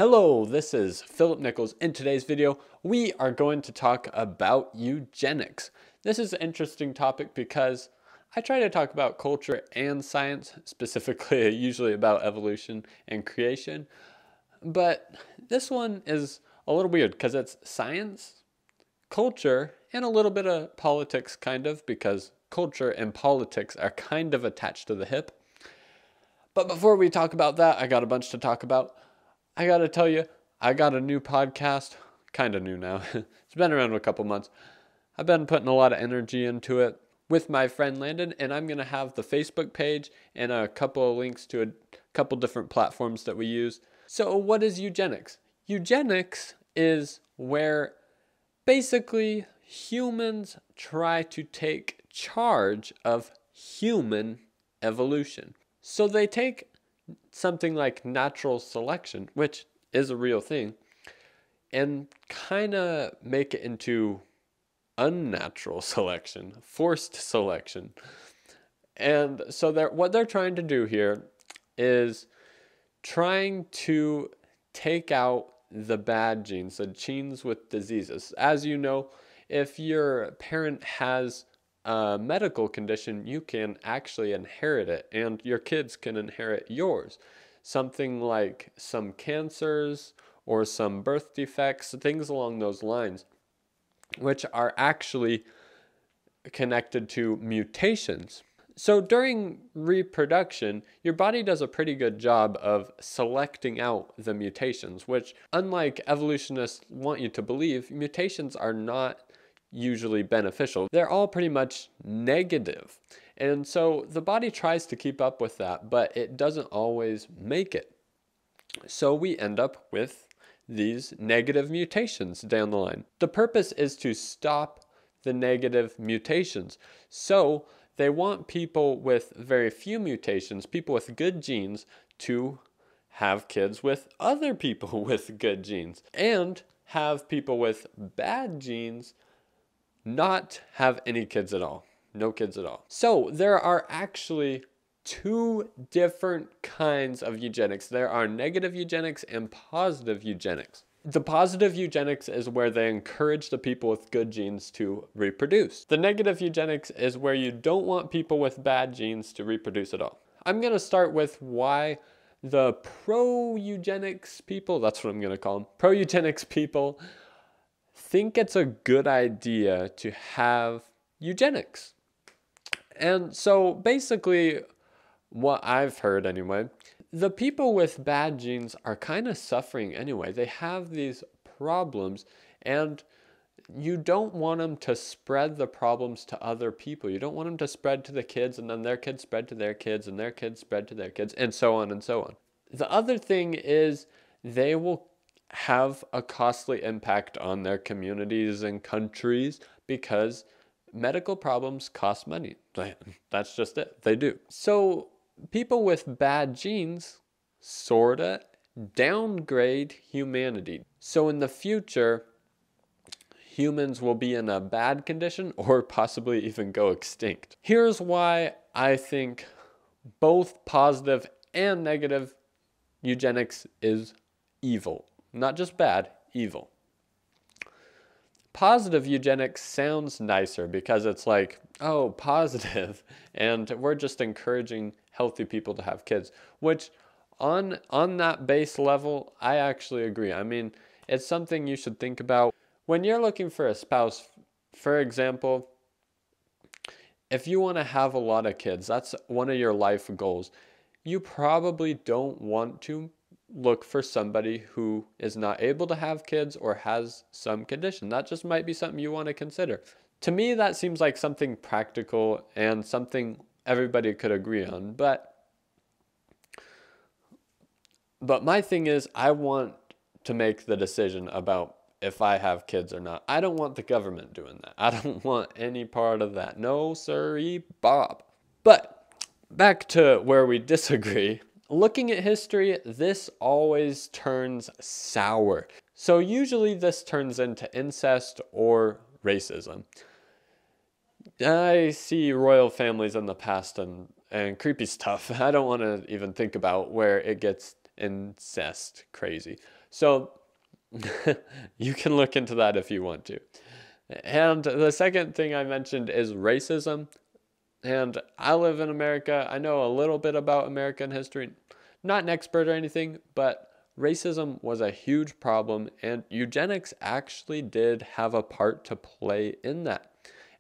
Hello, this is Philip Nichols. In today's video, we are going to talk about eugenics. This is an interesting topic because I try to talk about culture and science, specifically usually about evolution and creation. But this one is a little weird because it's science, culture, and a little bit of politics kind of, because culture and politics are kind of attached to the hip. But before we talk about that, I got a bunch to talk about. I gotta tell you, I got a new podcast, kind of new now. It's been around a couple months. I've been putting a lot of energy into it with my friend Landon, and I'm gonna have the Facebook page and a couple of links to a couple different platforms that we use. So what is eugenics? Eugenics is where basically humans try to take charge of human evolution. So they take something like natural selection, which is a real thing, and kind of make it into unnatural selection, forced selection. And so what they're trying to do here is trying to take out the bad genes, the genes with diseases. As you know, if your parent has a medical condition, you can actually inherit it, and your kids can inherit yours. Something like some cancers or some birth defects, things along those lines, which are actually connected to mutations. So during reproduction, your body does a pretty good job of selecting out the mutations, which, unlike evolutionists want you to believe, mutations are not usually beneficial. They're all pretty much negative. And so the body tries to keep up with that, but it doesn't always make it. So we end up with these negative mutations down the line. The purpose is to stop the negative mutations. So they want people with very few mutations, people with good genes, to have kids with other people with good genes, and have people with bad genes not have any kids at all. No kids at all. So there are actually two different kinds of eugenics. There are negative eugenics and positive eugenics. The positive eugenics is where they encourage the people with good genes to reproduce. The negative eugenics is where you don't want people with bad genes to reproduce at all. I'm going to start with why the pro-eugenics people, that's what I'm going to call them, pro-eugenics people, think it's a good idea to have eugenics. And so basically, what I've heard anyway, the people with bad genes are kind of suffering anyway. They have these problems, and you don't want them to spread the problems to other people. You don't want them to spread to the kids, and then their kids spread to their kids, and their kids spread to their kids, and so on and so on. The other thing is they will have a costly impact on their communities and countries because medical problems cost money. That's just it. They do. So people with bad genes sorta downgrade humanity. So in the future, humans will be in a bad condition or possibly even go extinct. Here's why I think both positive and negative eugenics is evil. Not just bad, evil. Positive eugenics sounds nicer because it's like, oh, positive, and we're just encouraging healthy people to have kids, which on that base level, I actually agree. I mean, it's something you should think about. When you're looking for a spouse, for example, if you want to have a lot of kids, that's one of your life goals, you probably don't want to look for somebody who is not able to have kids or has some condition. That just might be something you want to consider. To me, that seems like something practical and something everybody could agree on. But my thing is, I want to make the decision about if I have kids or not. I don't want the government doing that. I don't want any part of that. No, sirree, Bob. But back to where we disagree. Looking at history, this always turns sour. So usually this turns into incest or racism. I see royal families in the past and creepy stuff. I don't want to even think about where it gets incest crazy. So you can look into that if you want to. And the second thing I mentioned is racism. And I live in America. I know a little bit about American history. Not an expert or anything, but racism was a huge problem, and eugenics actually did have a part to play in that.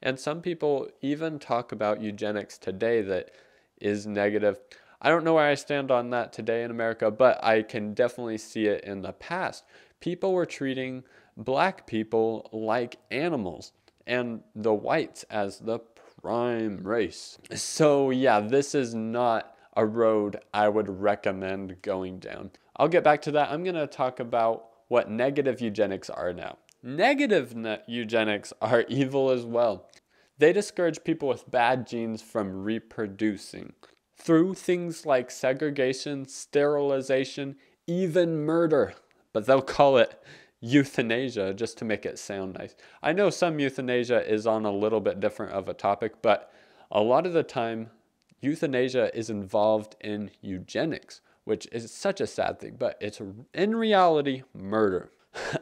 And some people even talk about eugenics today that is negative. I don't know where I stand on that today in America, but I can definitely see it in the past. People were treating black people like animals and the whites as the prime race. So yeah, this is not a road I would recommend going down. I'll get back to that. I'm going to talk about what negative eugenics are now. Negative eugenics are evil as well. They discourage people with bad genes from reproducing through things like segregation, sterilization, even murder. But they'll call it euthanasia just to make it sound nice. I know some euthanasia is on a little bit different of a topic, but a lot of the time euthanasia is involved in eugenics, which is such a sad thing, but it's in reality murder.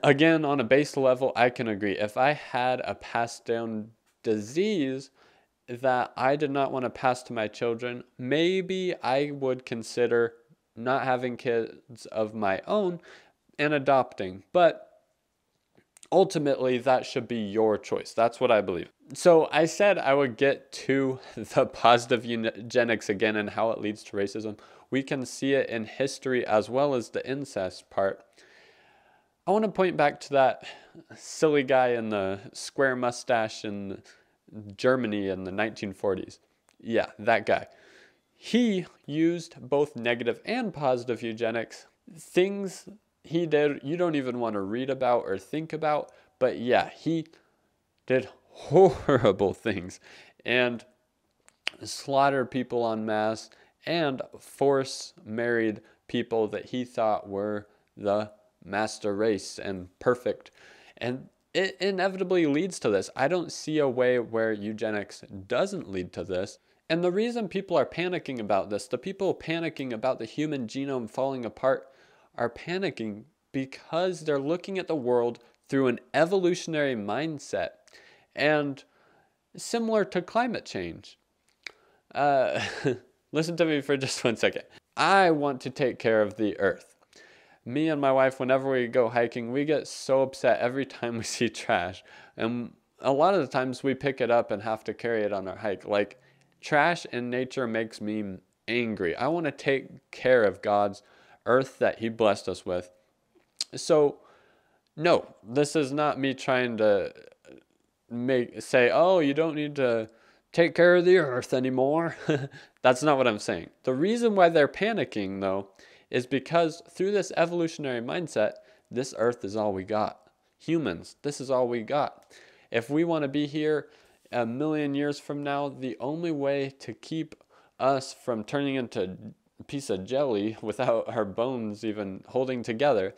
Again, on a base level, I can agree. If I had a passed down disease that I did not want to pass to my children, maybe I would consider not having kids of my own and adopting. But ultimately, that should be your choice. That's what I believe. So I said I would get to the positive eugenics again and how it leads to racism. We can see it in history as well as the incest part. I want to point back to that silly guy in the square mustache in Germany in the 1940s. Yeah, that guy. He used both negative and positive eugenics. Things he did you don't even want to read about or think about, but yeah, he did horrible things and slaughtered people en masse and force married people that he thought were the master race and perfect. And it inevitably leads to this. I don't see a way where eugenics doesn't lead to this. And the reason people are panicking about this, the people panicking about the human genome falling apart, are panicking because they're looking at the world through an evolutionary mindset. And similar to climate change. Listen to me for just 1 second. I want to take care of the earth. Me and my wife, whenever we go hiking, we get so upset every time we see trash. And a lot of the times we pick it up and have to carry it on our hike. Like, trash in nature makes me angry. I want to take care of God's earth that he blessed us with. So, no, this is not me trying to say, oh, you don't need to take care of the earth anymore. That's not what I'm saying. The reason why they're panicking, though, is because through this evolutionary mindset, this earth is all we got. Humans, this is all we got. If we want to be here a million years from now, the only way to keep us from turning into a piece of jelly without our bones even holding together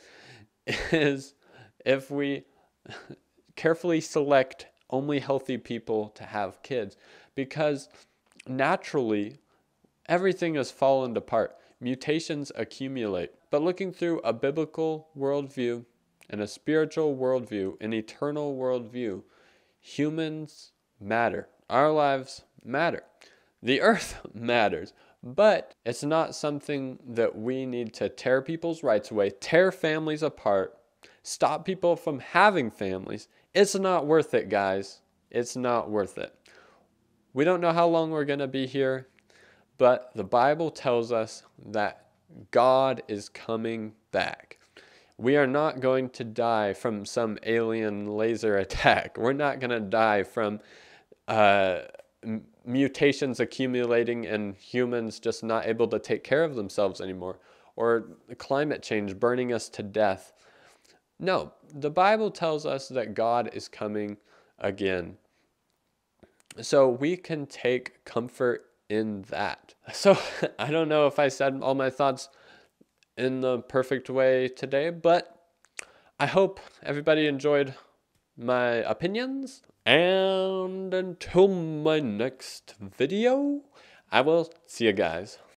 is if we carefully select only healthy people to have kids. Because naturally, everything has fallen apart. Mutations accumulate. But looking through a biblical worldview and a spiritual worldview, an eternal worldview, humans matter. Our lives matter. The earth matters. But it's not something that we need to tear people's rights away, tear families apart, stop people from having families. It's not worth it, guys. It's not worth it. We don't know how long we're going to be here, but the Bible tells us that God is coming back. We are not going to die from some alien laser attack. We're not going to die from mutations accumulating and humans just not able to take care of themselves anymore, or climate change burning us to death. No, the Bible tells us that God is coming again. So we can take comfort in that. So I don't know if I said all my thoughts in the perfect way today, but I hope everybody enjoyed my opinions. And until my next video, I will see you guys.